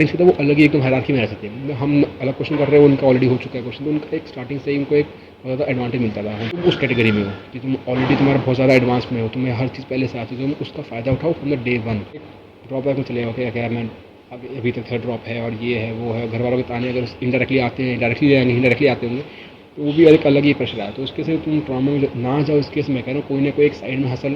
से तो वो अलग ही एकदम हायरार्की में रह सकते हैं। हम अलग क्वेश्चन कर रहे हैं, उनका ऑलरेडी हो चुका है क्वेश्चन, तो उनका एक स्टार्टिंग से ही उनको एक बहुत ज़्यादा एडवांटेज मिलता था। तुम उस कैटेगरी में हो कि तुम ऑलरेडी तुम्हारा बहुत ज़्यादा एडवांस में हो, तुम्हें हर चीज़ पहले से आती है, तो तुम उसका फ़ायदा उठाओ from the day one. Drawback में चले जाओ क्या मैं अभी तक थर्ड ड्रॉप है और ये है वो है, घर वालों के ताने अगर इनडायरेक्टली आते हैं, डायरेक्टली जाएंगे इनडायरेक्टली आते होंगे, तो वो भी एक अलग ही प्रेशर आया। तो उसके से तुम ट्रॉमा में ना जाओ। इस केस में कह रहा हूँ कोई ना कोई एक साइड में हसल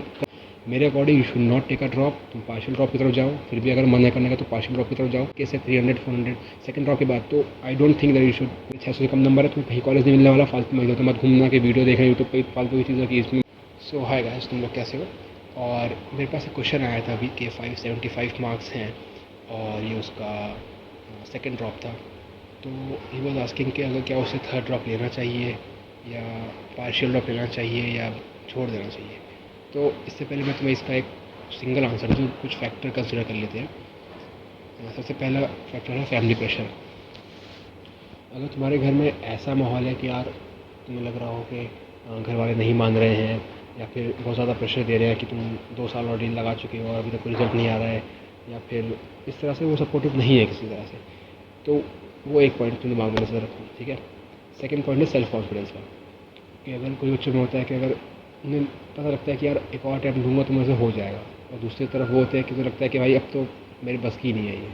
मेरे according you should not take a drop. तुम पार्शियल ड्रॉप की तरफ जाओ, फिर भी अगर मन है करने का तो पार्शियल ड्रॉप की तरफ जाओ। कैसे 300-400 सेकंड ड्रॉप के बाद तो I don't think that you should. 600 से कम नंबर है, तुम्हें कहीं कॉलेज नहीं मिलने वाला, फालतू में तो मत घूमना कि वीडियो देखना यूट्यूब पर फालतू की चीज़ों की इसमें। सो हाय गाइस, तुम लोग कैसे हो? और मेरे पास एक क्वेश्चन आया था अभी के 575 मार्क्स हैं और ये उसका सेकेंड ड्रॉप था। तो ही वॉज आस्किंग कि अगर क्या उसे थर्ड ड्रॉप लेना चाहिए या पार्शियल ड्रॉप लेना चाहिए या छोड़ देना चाहिए। तो इससे पहले मैं तुम्हें इसका एक सिंगल आंसर दूँ, कुछ फैक्टर कंसिडर कर लेते हैं। सबसे पहला फैक्टर है फैमिली प्रेशर। अगर तुम्हारे घर में ऐसा माहौल है कि यार तुम्हें लग रहा हो कि घर वाले नहीं मान रहे हैं या फिर बहुत ज़्यादा प्रेशर दे रहे हैं कि तुम 2 साल ऑलरेडी लगा चुके हो और अभी तक कोई रिजल्ट नहीं आ रहा है, या फिर इस तरह से वो सपोर्टिव नहीं है किसी तरह से, तो वो एक पॉइंट तुम दिमाग में नजर रखो, ठीक है। सेकंड पॉइंट है सेल्फ कॉन्फिडेंस का, कि अगर कोई बच्चों में होता है कि अगर उन्हें पता लगता है कि यार एक और अटैम्प्ट दूंगा तो मुझसे हो जाएगा, और दूसरी तरफ वो होता है कि उन्हें लगता है कि भाई अब तो मेरे बस की नहीं है ये,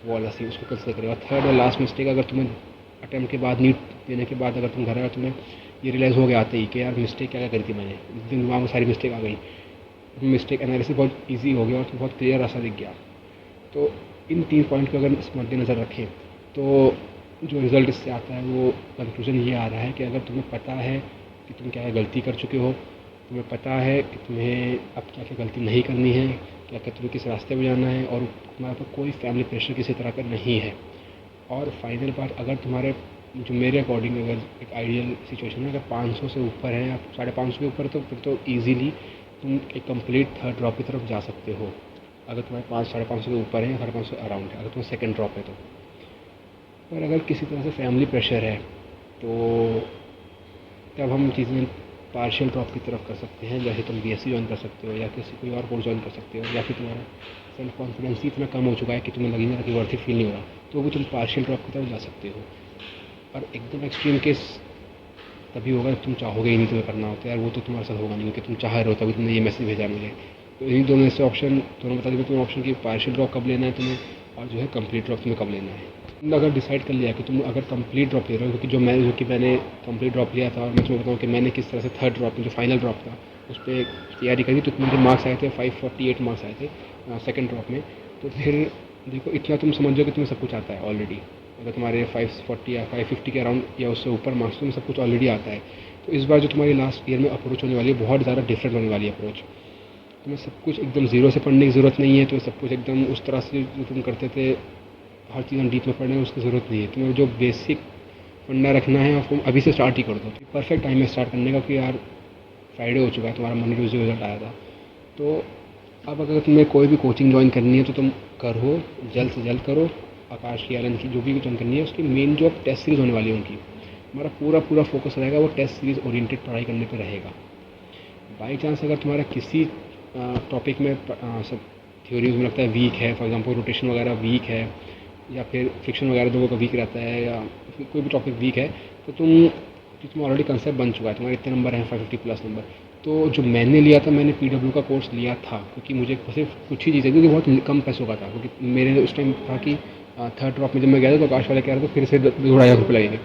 वो वाला सी उसको कंसिडर करेगा। थर्ड और लास्ट मिस्टेक, अगर तुम्हें अटैम्प्ट के बाद नीट देने के बाद अगर तुम घर आए तुम्हें ये रियलाइज़ हो गया आते ही कि यार मिस्टेक क्या क्या करी थी मैंने, दिमाग में सारी मिस्टेक आ गई, मिस्टेक एनालिसिस बहुत ईजी हो गया और बहुत क्लियर रास्ता दिख गया। तो इन 3 पॉइंट को अगर मद्देनज़र रखें तो जो रिज़ल्ट इससे आता है वो कंक्लूजन ये आ रहा है कि अगर तुम्हें पता है कि तुम क्या क्या गलती कर चुके हो, तुम्हें पता है कि तुम्हें अब क्या क्या गलती नहीं करनी है, क्या क्या तुम्हें किस रास्ते में जाना है, और तुम्हारे पर कोई फैमिली प्रेशर किसी तरह का नहीं है। और फाइनल बात, अगर तुम्हारे जो मेरे अकॉर्डिंग अगर एक आइडियल सिचुएशन है, अगर 500 से ऊपर है या 550 के ऊपर, तो फिर तो ईजीली तुम एक कंप्लीट थर्ड ड्रॉप की तरफ जा सकते हो। अगर तुम्हारे 500-550 के ऊपर है या 550 अराउंड है, अगर तुम्हें सेकंड ड्रॉप है तो। पर अगर किसी तरह से फैमिली प्रेशर है तो तब हम चीज़ें पार्शियल ड्रॉप की तरफ कर सकते हैं। जैसे तुम बीएससी ज्वाइन कर सकते हो या किसी कोई और कोर्स ज्वाइन कर सकते हो, या फिर तुम्हारा सेल्फ कॉन्फिडेंस ही इतना कम हो चुका है कि तुम्हें लग नहीं रहा कि वर्थ इट फील नहीं हो रहा, तो भी तुम पार्शियल ड्रॉप की तरफ जा सकते हो। और एकदम एक्सट्रीम केस तभी होगा जब तुम चाहोगे ही नहीं तुम्हें करना होता है, यार वो तो तुम्हारे साथ होगा नहीं क्योंकि तुम चाह रहे हो, तभी तुमने ये मैसेज भेजा है मुझे। तो इन्हीं दोनों में से ऑप्शन दोनों बता देंगे तुम्हें ऑप्शन, कि पार्शियल ड्रॉप कब लेना है तुम्हें और जो है कंप्लीट ड्रॉप तुम्हें कब लेना है। तुमने अगर डिसाइड कर लिया कि तुम अगर कंप्लीट ड्रॉप ले रहे हो, क्योंकि मैंने कंप्लीट ड्रॉप लिया था और मैं तुम्हें बताऊँ कि मैंने किस तरह से थर्ड ड्रॉप में जो फाइनल ड्रॉप था उस पर तैयारी करी, तो मेरे मार्क्स आए थे 548 मार्क्स आए थे सेकेंड ड्रॉप में। तो फिर देखो इतना तुम समझो कि तुम्हें सब कुछ आता है ऑलरेडी। अगर तुम्हारे 540 या 550 के अराउंड या उससे ऊपर मार्क्स, तुम्हें सब कुछ ऑलरेडी आता है। तो इस बार जो तुम्हारी लास्ट ईयर में अप्रोच होने वाली है बहुत ज़्यादा डिफरेंट होने वाली है अप्रोच। तुम्हें सब कुछ एकदम ज़ीरो से पढ़ने की ज़रूरत नहीं है, तो सब कुछ एकदम उस तरह से जो तुम करते थे हर चीज़ डीप में पढ़ने में उसकी ज़रूरत नहीं है। तुम्हें जो बेसिक फंडा रखना है आपको अभी से स्टार्ट ही कर दो। परफेक्ट टाइम है स्टार्ट करने का, कि यार फ्राइडे हो चुका है, तुम्हारा मंडे ट्यूसडे रिजल्ट आया था। तो अब अगर तुम्हें कोई भी कोचिंग ज्वाइन करनी है तो तुम करो, जल्द से जल्द करो। आकाश की, एलन की, जो भी ज्वाइन करनी है उसकी मेन जो अब टेस्ट सीरीज़ होने वाली है उनकी, हमारा पूरा फोकस रहेगा वो टेस्ट सीरीज़ ओरिएंटेड पढ़ाई करने पर रहेगा। बाई चांस अगर तुम्हारा किसी टॉपिक में सब थ्योरीज में लगता है वीक है, फॉर एग्जांपल रोटेशन वगैरह वीक है या फिर फ्रिक्शन वगैरह लोगों का वीक रहता है, या कोई भी टॉपिक वीक है, तो तुम ऑलरेडी कंसेप्ट बन चुका है, तुम्हारे इतने नंबर हैं 550 प्लस नंबर। तो जो मैंने लिया था, मैंने पीडब्ल्यू का कोर्स लिया था क्योंकि मुझे सिर्फ कुछ ही चीज़ें, क्योंकि बहुत कम पैसों का था, क्योंकि मेरे उस टाइम था कि थर्ड ड्रॉप में जब मैं गया था तो आकाश वाले कह रहे थे फिर से 2,500 रुपये लगेंगे।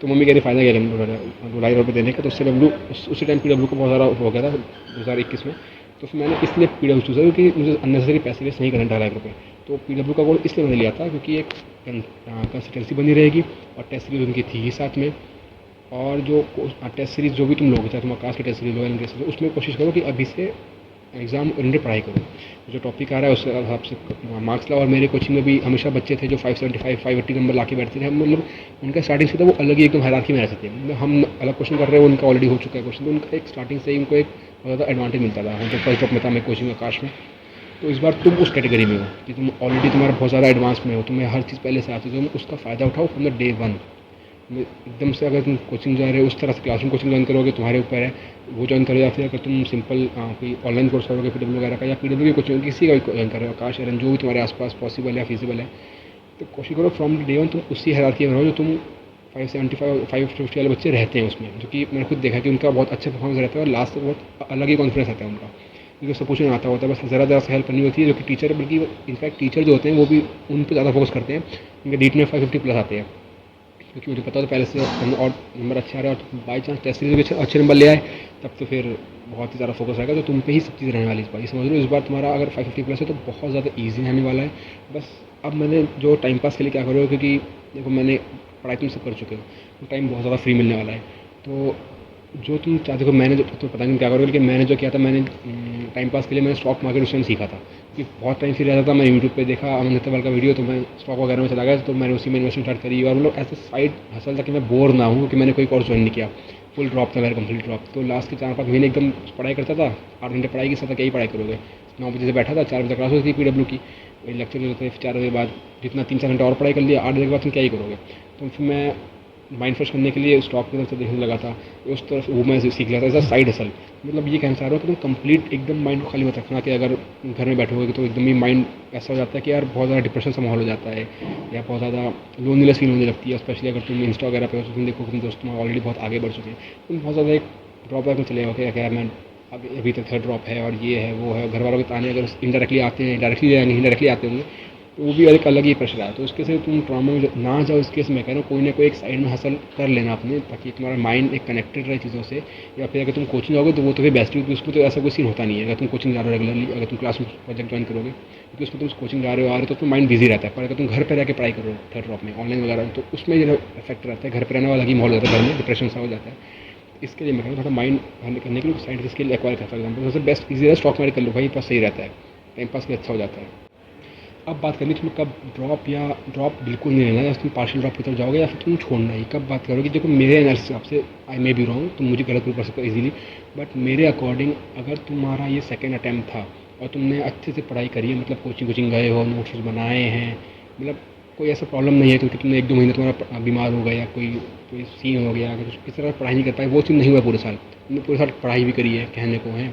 तो मम्मी कह रही फ़ायदा क्या लेंगे 2,500 देने का, तो उससे उसी टाइम पीडब्ल्यू का बहुत ज़्यादा हो गया था 2021 में। तो फिर मैंने इसलिए पीडब्ल्यू चूज़ किया क्योंकि मुझे अननेसेसरी पैसे वेस्ट नहीं करने 2,500 रुपये। तो पीडब्ल्यू का कोर्स इसलिए मैंने लिया था क्योंकि एक कंसिस्टेंसी बनी रहेगी और टेस्ट सीरीज उनकी थी ही साथ में। और जो टेस्ट सीरीज़ जो भी तुम लोग, चाहे तुम आकाश की टेस्ट सीरीज लो इनके सीरीज, उसमें कोशिश करो कि अभी से एग्ज़ाम ओरिएंटेड पढ़ाई करो, जो टॉपिक आ रहा है उसके हिसाब से मार्क्स लाओ। और मेरे कोचिंग में भी हमेशा बच्चे थे जो 575 580 नंबर ला के बैठते थे। हम मतलब उनका स्टार्टिंग से तो वो अलग ही एकदम हायरार्की में रह सकते हैं। मतलब हम अलग क्वेश्चन कर रहे हैं, उनका ऑलरेडी हो चुका है क्वेश्चन, तो उनका एक स्टार्टिंग से ही उनको एक बहुत ज़्यादा एडवांटेज मिलता था। जो फर्स्ट ड्रॉप में था मैं कोचिंग आकाश में, तो इस बार तुम उस कैटेगरी में हो कि तुम ऑलरेडी तुम्हारा बहुत ज़्यादा एडवांस में हो, तुम्हें हर चीज़ पहले से आती है, तो तुम उसका फ़ायदा उठाओ फ्रॉम द डे वन। एकदम से अगर तुम कोचिंग जा रहे हो उस तरह से क्लासरूम कोचिंग ज्वाइन करोगे तुम्हारे ऊपर है, वो ज्वाइन करो, या फिर अगर तुम सिंपल कोई ऑनलाइन कोर्स करोगे पीडब्ल्यू वगैरह का, या पीडब्ल्यू की कोचिंग किसी का भी ज्वाइन करो, आकाश एरन जो भी तुम्हारे आसपास पॉसिबल या फिजिबल है, तो कोशिश करो फ्रॉम डे वन तुम उसी हायरार्की में रहो जो तुम 575 550 वाले बच्चे रहते हैं उसमें, जो कि मैंने खुद देखा कि उनका बहुत अच्छा परफॉर्मेंस रहता है और लास्ट तक बहुत अलग ही कॉन्फिडेंस आता है उनका, क्योंकि सब कुछ नहीं आता होता है, बस ज़रा से हेल्प करनी होती है, जो कि टीचर, बल्कि इनफैक्ट टीचर जो होते हैं वो भी उन पर ज़्यादा फोकस करते हैं। उनके डीट में 550 प्लस आते हैं, क्योंकि मुझे पता होता पहले से और नंबर अच्छे आ रहे हैं और बाई चांस टेस्ट सीरीज में अच्छे नंबर ले आए, तब तो फिर बहुत ही ज़्यादा फोकस रहेगा, तो तुम पे ही सब चीज़ रहने वाली है इस बार। ये समझ लो इस बार तुम्हारा अगर 550 प्लस है तो बहुत ज़्यादा ईजी रहने वाला है। बस अब मैंने जो टाइम पास के लिए क्या करो, क्योंकि देखो मैंने पढ़ाई तुम सब कर चुके हो, तो टाइम बहुत ज़्यादा फ्री मिलने वाला है। तो जो तुम चाहते हो, मैंने जो तो पता नहीं क्या करोगे, लेकिन मैंने जो किया था, मैंने टाइम पास के लिए मैंने स्टॉक मार्केट उस टाइम सीखा था, कि बहुत टाइम फ्री रहता था। मैं यूट्यूब पे देखा अमन दत्तावाल का वीडियो, तो मैं स्टॉक वगैरह में चला गया, तो मैंने उसी में इन्वेस्टमेंट स्टार्ट करी, और मतलब ऐसा साइड हसल था कि मैं बोर ना हूँ, कि मैंने कोई कोर्स ज्वाइन नहीं किया, फुल ड्रॉप था मेरा, कंप्लीट ड्रॉप। तो लास्ट के 4-5 महीने एकदम पढ़ाई करता था, 8 घंटे पढ़ाई की, साथ क्या ही पढ़ाई करोगे। 9 बजे से बैठा था, 4 बजे क्लास होती थी PW की, वही लेक्चर होते थे, 4 बजे बाद जितना 3-4 घंटे और पढ़ाई कर लिया, 8 बजे के बाद तुम क्या ही करोगे। तो फिर मैं माइंड फ्रेश करने के लिए स्टॉक की तरफ से देखने लगा था, उस तरफ वो मैं सीख लिया था एज अ साइड हसल। मतलब ये कहना चाह रहा हूँ कि तुम कंप्लीट एकदम माइंड को खाली मत रखना, कि अगर घर में बैठोगे तो एकदम ही माइंड ऐसा हो जाता है कि यार बहुत ज़्यादा डिप्रेशन सा माहौल हो जाता है, या बहुत ज़्यादा लोनलीनेस फील होने लगती है, स्पेशली अगर तुम इंस्टा वगैरह पे हो, तो तुम देखो तुम दोस्त तुम्हारे ऑलरेडी बहुत आगे बढ़ चुके हैं, तुम बहुत ज़्यादा एक ड्रॉप बैक में चले जाओगे, क्या मैं अभी तक थर्ड ड्रॉप है और ये है वो है, घर वालों के ताने अगर इनडायरेक्टली आते हैं, डायरेक्टली आएंगे, इनडायरेक्टली आते होंगे, तो वो भी एक अलग ही प्रेशर आया। तो उसके से तुम ट्रॉमा में ना जाओ, इस केस में कह रहा हूँ कोई ना कोई एक साइड में हासिल कर लेना अपने, ताकि तुम्हारा माइंड एक कनेक्टेड रहे चीज़ों से। या फिर अगर तुम कोचिंग जाओगे तो वो तो फिर बेस्ट, क्योंकि उसमें तो ऐसा कोई सीन होता नहीं है। अगर तुम कोचिंग जा रहे हो रेगुलरली, अगर तुम क्लास में प्रोजेक्ट ज्वाइन करोगे, क्योंकि उसमें तुम कोचिंग जा रहे हो आ रहे हो, तो माइंड बिजी रहता है। पर अगर तुम घर पर रह के पढ़ाई करो थर्ड ड्रॉप में ऑनलाइन वगैरह, तो उसमें जो इफेक्ट रहता है, घर पर रहने वाला ही माहौल होता है, घर में डिप्रेशन सा हो जाता है। इसके लिए मैं कहूँ थोड़ा माइंड करने के लिए साइड स्किल एक्वायर कर सकता हूँ। सबसे बेस्ट ईजी है स्टॉक मार्केट कर लो भाई, पास सही रहता है, टाइम पास भी अच्छा हो जाता है। अब बात करनी तुम्हें कब ड्रॉप, या ड्रॉप बिल्कुल नहीं लेना, या तुम पार्शियल ड्रॉप की तरफ जाओगे, या फिर तुम छोड़ना ही, कब बात करोगे। देखो मेरे एनालिसिस हिसाब से, आई मे बी रॉन्ग, तुम मुझे गलत प्रूव कर सकते हो इजीली, बट मेरे अकॉर्डिंग अगर तुम्हारा ये सेकेंड अटैम्प्ट था और तुमने अच्छे से पढ़ाई करी है, मतलब कोचिंग गए हो, नोट्स बनाए हैं, मतलब कोई ऐसा प्रॉब्लम नहीं है, क्योंकि तुमने 1-2 महीने तुम्हारा बीमार हो गया, या कोई सीन हो गया, अगर किस तरह पढ़ाई नहीं कर पाए, वो चीज़ नहीं हुआ पूरे साल, तुमने पूरे साल पढ़ाई भी करी है, कहने को है,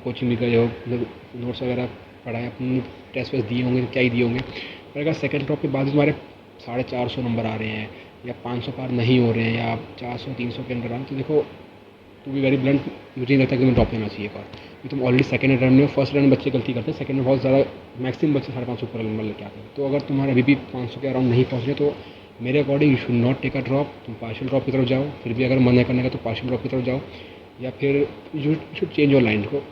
कोचिंग भी गए हो, मतलब नोट्स वगैरह पढ़ाया, अपने टेस्ट वेस्ट दिए होंगे, क्या ही दिए होंगे। पर अगर सेकंड ड्रॉप के बाद भी तुम्हारे 450 नंबर आ रहे हैं, या 500 पार नहीं हो रहे हैं, या 400-300 के अंदर आ रहे हैं, तो देखो टू बी वेरी ब्लंट, मुझे नहीं लगता कि तुम्हें ड्रॉप लेना चाहिए एक बार। तुम ऑलरेडी सेकंड रन में हो, फर्स्ट रन में बच्चे गलती करते हैं, सेकंड में बहुत ज़्यादा मैक्सिमम बच्चे 550 ऊपर नंबर लेके आते हैं। तो अगर तुम्हारे अभी भी 500 के अराउंड नहीं पहुँच रहे, तो मेरे according you should not take a drop, तुम पार्शियल ड्रॉप की तरफ जाओ। फिर भी अगर मन है करने का तो पार्शियल ड्रॉप की तरफ जाओ, या फिर you should change your line को।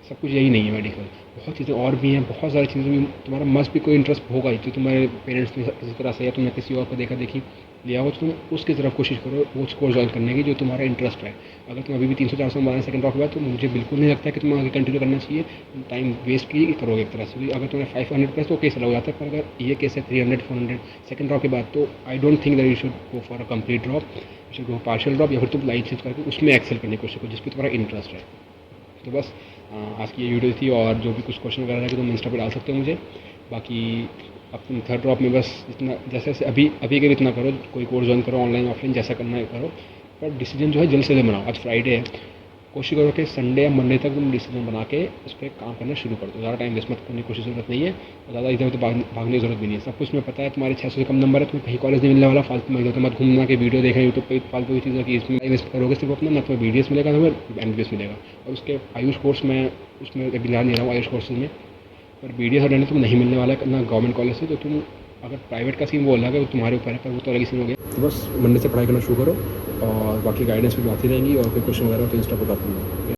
सब कुछ यही नहीं है मेडिकल, बहुत चीज़ें और भी हैं, बहुत सारी चीज़ें भी। तुम्हारा मस्ट भी कोई इंटरेस्ट होगा ही, तो तुम्हारे पेरेंट्स ने किसी तरह से, या तुमने किसी और को देखा देखी लिया हो, तो तुम उसकी तरफ कोशिश करो, वो कोर्स ज्वाइन करने की जो तुम्हारा इंटरेस्ट है। अगर तुम अभी भी 300-400 नंबर सेकंड ड्रॉप हुआ, तो मुझे बिल्कुल नहीं लगता कि तुम आगे कंटिन्यू करना चाहिए, टाइम वेस्ट ही करोगे एक तरह से। अगर तुम्हें 500 प्लस तो केस लग जाता है, पर अगर ये केस है 300-400 सेकंड ड्रॉप के बाद, तो I don't think that you should go for a complete drop, you should go partial drop, या फिर तुम लाइन चेंज करके उसमें एक्सेल करने की कोशिश करो, जिस पर तुम्हारा इंटरेस्ट है। तो बस आज की ये वीडियो थी, और जो भी कुछ क्वेश्चन वगैरह है कि तुम इंस्टा पे डाल सकते हो मुझे। बाकी अब तुम थर्ड ड्रॉप में बस इतना जैसे जैसे अभी के लिए इतना करो, कोई कोर्स ज्वाइन करो, ऑनलाइन ऑफलाइन जैसा करना है करो, पर डिसीजन जो है जल्द से जल्द बनाओ। आज फ्राइडे है, कोशिश करो कि संडे या मंडे तक तुम डिसीजन बना के उस पर काम करना शुरू कर दो। ज़्यादा टाइम वेस्ट मत करने की कोशिश ज़रूरत नहीं है, और ज़्यादा इधर उधर भागने की जरूरत भी नहीं है। सब कुछ मैं पता है, तुम्हारे 600 से कम नंबर है, तुम्हें कहीं कॉलेज नहीं मिलने वाला, फालतू में इधर मत घूमना कि वीडियो देखें यूट्यूब पे फालतू की चीज़ें, कि इसमें इन्वेस्ट करोगे सिर्फ अपना, ना तुम्हें BDS मिलेगा ना तुम्हें MBBS मिलेगा। और उसके आयुष कोर्स में उसमें अभी ध्यान दे रहा हूँ, आयुष कोर्सेज में, पर BDS और डेंटल तुम्हें नहीं मिलने वाला है ना गवर्नमेंट कॉलेज से। तो तुम अगर प्राइवेट का सीन वो अलग है, वो तुम्हारे ऊपर है, पर वो तो अलग ही सीन हो गया। तो बस मंडे से पढ़ाई करना शुरू करो, और बाकी गाइडेंस भी आती रहेंगी, और कोई क्वेश्चन वगैरह तो इंस्टा पर बात करूँगा।